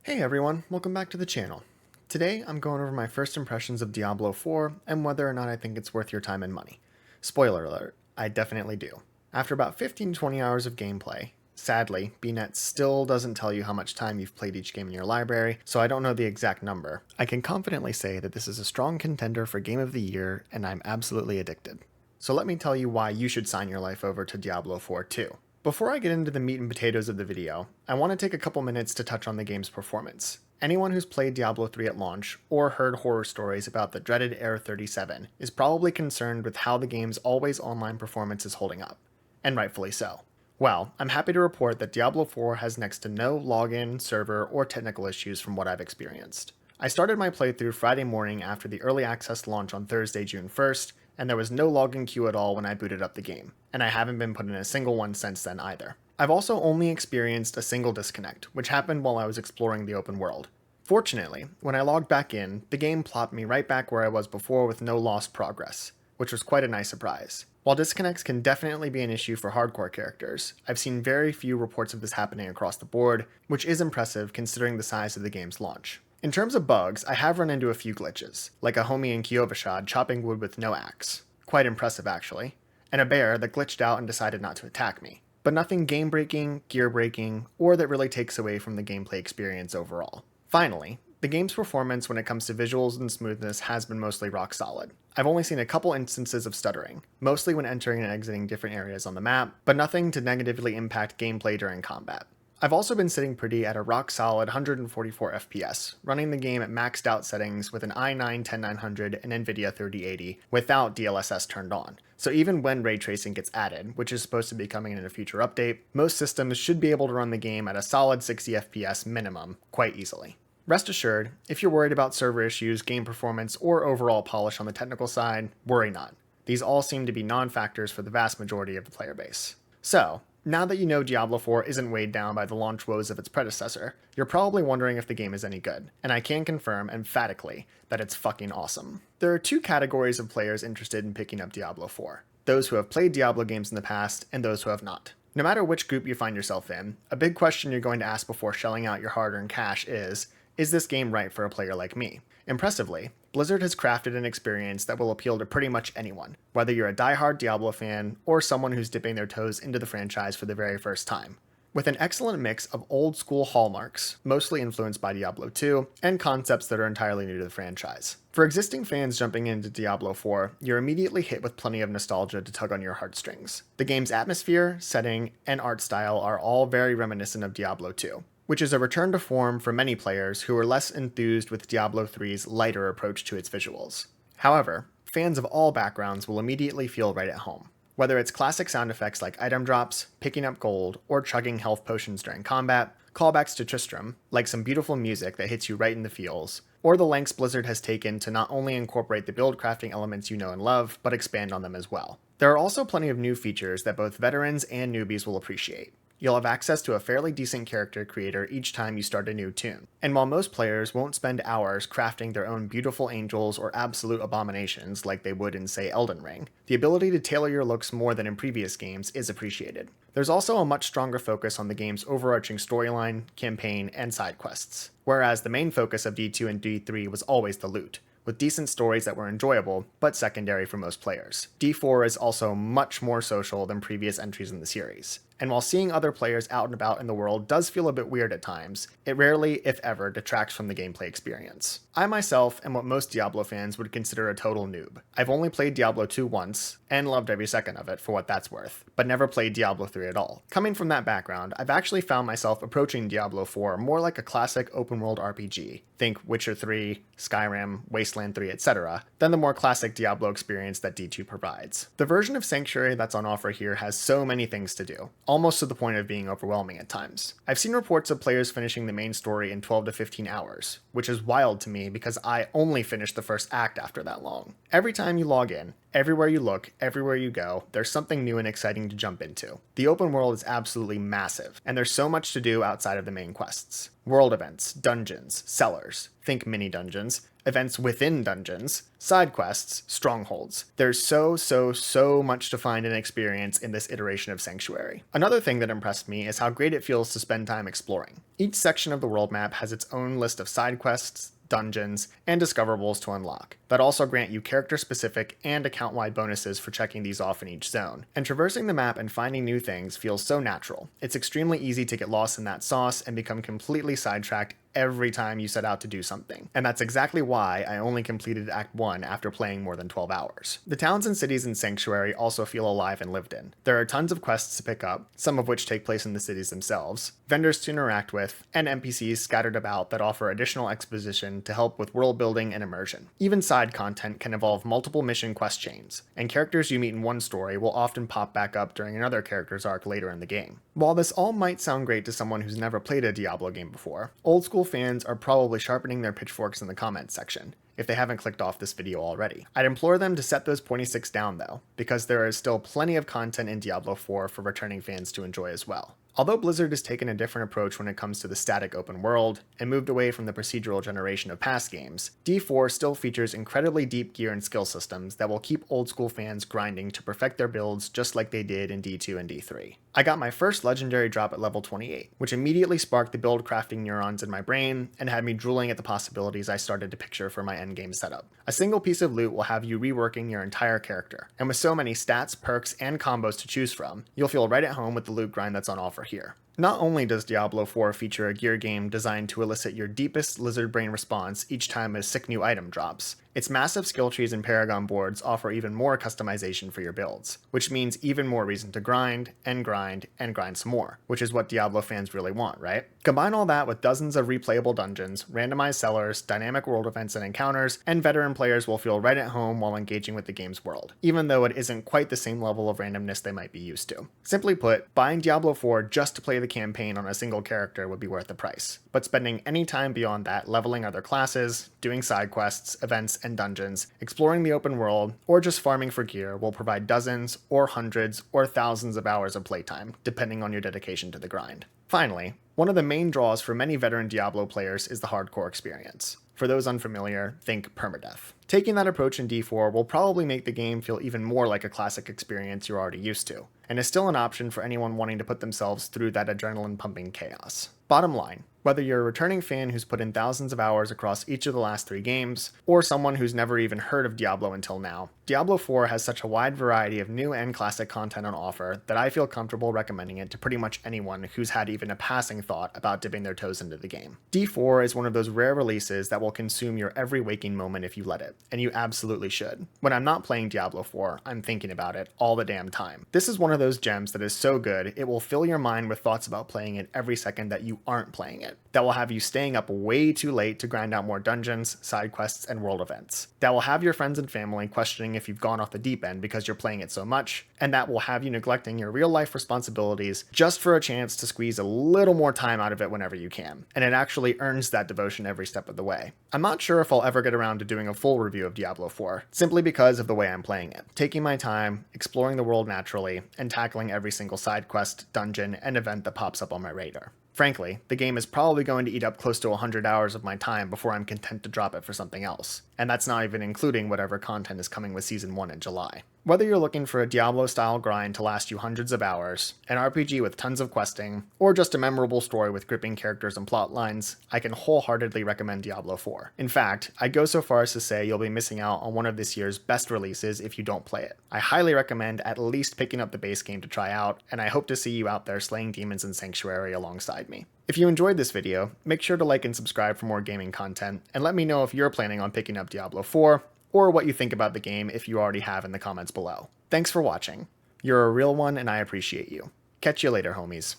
Hey everyone, welcome back to the channel. Today I'm going over my first impressions of Diablo 4 and whether or not I think it's worth your time and money. Spoiler alert, I definitely do. After about 15-20 hours of gameplay, sadly, BNet still doesn't tell you how much time you've played each game in your library, so I don't know the exact number. I can confidently say that this is a strong contender for Game of the Year and I'm absolutely addicted. So let me tell you why you should sign your life over to Diablo 4 too. Before I get into the meat and potatoes of the video, I want to take a couple minutes to touch on the game's performance. Anyone who's played Diablo 3 at launch, or heard horror stories about the dreaded Error 37, is probably concerned with how the game's always online performance is holding up. And rightfully so. Well, I'm happy to report that Diablo 4 has next to no login, server, or technical issues from what I've experienced. I started my playthrough Friday morning after the early access launch on Thursday, June 1st, and there was no login queue at all when I booted up the game, and I haven't been put in a single one since then either. I've also only experienced a single disconnect, which happened while I was exploring the open world. Fortunately, when I logged back in, the game plopped me right back where I was before with no lost progress, which was quite a nice surprise. While disconnects can definitely be an issue for hardcore characters, I've seen very few reports of this happening across the board, which is impressive considering the size of the game's launch. In terms of bugs, I have run into a few glitches, like a homie in Kyovashad chopping wood with no axe. Quite impressive actually. And a bear that glitched out and decided not to attack me. But nothing game-breaking, gear-breaking, or that really takes away from the gameplay experience overall. Finally, the game's performance when it comes to visuals and smoothness has been mostly rock solid. I've only seen a couple instances of stuttering, mostly when entering and exiting different areas on the map, but nothing to negatively impact gameplay during combat. I've also been sitting pretty at a rock-solid 144 FPS, running the game at maxed out settings with an i9-10900 and NVIDIA 3080 without DLSS turned on. So even when ray tracing gets added, which is supposed to be coming in a future update, most systems should be able to run the game at a solid 60 FPS minimum quite easily. Rest assured, if you're worried about server issues, game performance, or overall polish on the technical side, worry not. These all seem to be non-factors for the vast majority of the player base. So, now that you know Diablo 4 isn't weighed down by the launch woes of its predecessor, you're probably wondering if the game is any good, and I can confirm emphatically that it's fucking awesome. There are two categories of players interested in picking up Diablo 4. Those who have played Diablo games in the past, and those who have not. No matter which group you find yourself in, a big question you're going to ask before shelling out your hard-earned cash is this game right for a player like me? Impressively, Blizzard has crafted an experience that will appeal to pretty much anyone, whether you're a die-hard Diablo fan or someone who's dipping their toes into the franchise for the very first time. With an excellent mix of old-school hallmarks, mostly influenced by Diablo 2, and concepts that are entirely new to the franchise. For existing fans jumping into Diablo 4, you're immediately hit with plenty of nostalgia to tug on your heartstrings. The game's atmosphere, setting, and art style are all very reminiscent of Diablo 2. Which is a return to form for many players who are less enthused with Diablo 3's lighter approach to its visuals. However, fans of all backgrounds will immediately feel right at home. Whether it's classic sound effects like item drops, picking up gold, or chugging health potions during combat, callbacks to Tristram, like some beautiful music that hits you right in the feels, or the lengths Blizzard has taken to not only incorporate the build crafting elements you know and love, but expand on them as well. There are also plenty of new features that both veterans and newbies will appreciate. You'll have access to a fairly decent character creator each time you start a new tune. And while most players won't spend hours crafting their own beautiful angels or absolute abominations like they would in, say, Elden Ring, the ability to tailor your looks more than in previous games is appreciated. There's also a much stronger focus on the game's overarching storyline, campaign, and side quests, whereas the main focus of D2 and D3 was always the loot, with decent stories that were enjoyable, but secondary for most players. D4 is also much more social than previous entries in the series. And while seeing other players out and about in the world does feel a bit weird at times, it rarely, if ever, detracts from the gameplay experience. I myself am what most Diablo fans would consider a total noob. I've only played Diablo 2 once, and loved every second of it for what that's worth, but never played Diablo 3 at all. Coming from that background, I've actually found myself approaching Diablo 4 more like a classic open-world RPG, think Witcher 3, Skyrim, Wasteland 3, etc., than the more classic Diablo experience that D2 provides. The version of Sanctuary that's on offer here has so many things to do, almost to the point of being overwhelming at times. I've seen reports of players finishing the main story in 12 to 15 hours, which is wild to me because I only finished the first act after that long. Every time you log in, Everywhere you look, everywhere you go, there's something new and exciting to jump into. The open world is absolutely massive, and there's so much to do outside of the main quests. World events, dungeons, cellars, think mini dungeons, events within dungeons, side quests, strongholds. There's so much to find and experience in this iteration of Sanctuary. Another thing that impressed me is how great it feels to spend time exploring. Each section of the world map has its own list of side quests, dungeons, and discoverables to unlock that also grant you character-specific and account-wide bonuses for checking these off in each zone. And traversing the map and finding new things feels so natural. It's extremely easy to get lost in that sauce and become completely sidetracked every time you set out to do something. And that's exactly why I only completed Act 1 after playing more than 12 hours. The towns and cities in Sanctuary also feel alive and lived in. There are tons of quests to pick up, some of which take place in the cities themselves, vendors to interact with, and NPCs scattered about that offer additional exposition to help with world building and immersion. Even side content can involve multiple mission quest chains, and characters you meet in one story will often pop back up during another character's arc later in the game. While this all might sound great to someone who's never played a Diablo game before, old school fans are probably sharpening their pitchforks in the comments section, if they haven't clicked off this video already. I'd implore them to set those pointy sticks down though, because there is still plenty of content in Diablo 4 for returning fans to enjoy as well. Although Blizzard has taken a different approach when it comes to the static open world, and moved away from the procedural generation of past games, D4 still features incredibly deep gear and skill systems that will keep old school fans grinding to perfect their builds just like they did in D2 and D3. I got my first legendary drop at level 28, which immediately sparked the build crafting neurons in my brain and had me drooling at the possibilities I started to picture for my endgame setup. A single piece of loot will have you reworking your entire character, and with so many stats, perks, and combos to choose from, you'll feel right at home with the loot grind that's on offer here. Not only does Diablo 4 feature a gear game designed to elicit your deepest lizard brain response each time a sick new item drops, its massive skill trees and Paragon boards offer even more customization for your builds, which means even more reason to grind, and grind, and grind some more, which is what Diablo fans really want, right? Combine all that with dozens of replayable dungeons, randomized cellars, dynamic world events and encounters, and veteran players will feel right at home while engaging with the game's world, even though it isn't quite the same level of randomness they might be used to. Simply put, buying Diablo 4 just to play the campaign on a single character would be worth the price, but spending any time beyond that leveling other classes, doing side quests, events, and dungeons, exploring the open world, or just farming for gear will provide dozens, or hundreds, or thousands of hours of playtime, depending on your dedication to the grind. Finally, one of the main draws for many veteran Diablo players is the hardcore experience. For those unfamiliar, think permadeath. Taking that approach in D4 will probably make the game feel even more like a classic experience you're already used to, and is still an option for anyone wanting to put themselves through that adrenaline-pumping chaos. Bottom line, whether you're a returning fan who's put in thousands of hours across each of the last 3 games, or someone who's never even heard of Diablo until now, Diablo 4 has such a wide variety of new and classic content on offer that I feel comfortable recommending it to pretty much anyone who's had even a passing thought about dipping their toes into the game. D4 is one of those rare releases that will consume your every waking moment if you let it, and you absolutely should. When I'm not playing Diablo 4, I'm thinking about it all the damn time. This is one of those gems that is so good, it will fill your mind with thoughts about playing it every second that you aren't playing it. That will have you staying up way too late to grind out more dungeons, side quests, and world events. That will have your friends and family questioning if you've gone off the deep end because you're playing it so much, and that will have you neglecting your real life responsibilities just for a chance to squeeze a little more time out of it whenever you can. And it actually earns that devotion every step of the way. I'm not sure if I'll ever get around to doing a full review of Diablo 4, simply because of the way I'm playing it. Taking my time, exploring the world naturally, and tackling every single side quest, dungeon, and event that pops up on my radar. Frankly, the game is probably going to eat up close to 100 hours of my time before I'm content to drop it for something else, and that's not even including whatever content is coming with Season 1 in July. Whether you're looking for a Diablo-style grind to last you hundreds of hours, an RPG with tons of questing, or just a memorable story with gripping characters and plot lines, I can wholeheartedly recommend Diablo 4. In fact, I'd go so far as to say you'll be missing out on one of this year's best releases if you don't play it. I highly recommend at least picking up the base game to try out, and I hope to see you out there slaying demons in Sanctuary alongside me. If you enjoyed this video, make sure to like and subscribe for more gaming content, and let me know if you're planning on picking up Diablo 4, or what you think about the game if you already have in the comments below. Thanks for watching. You're a real one and I appreciate you. Catch you later, homies.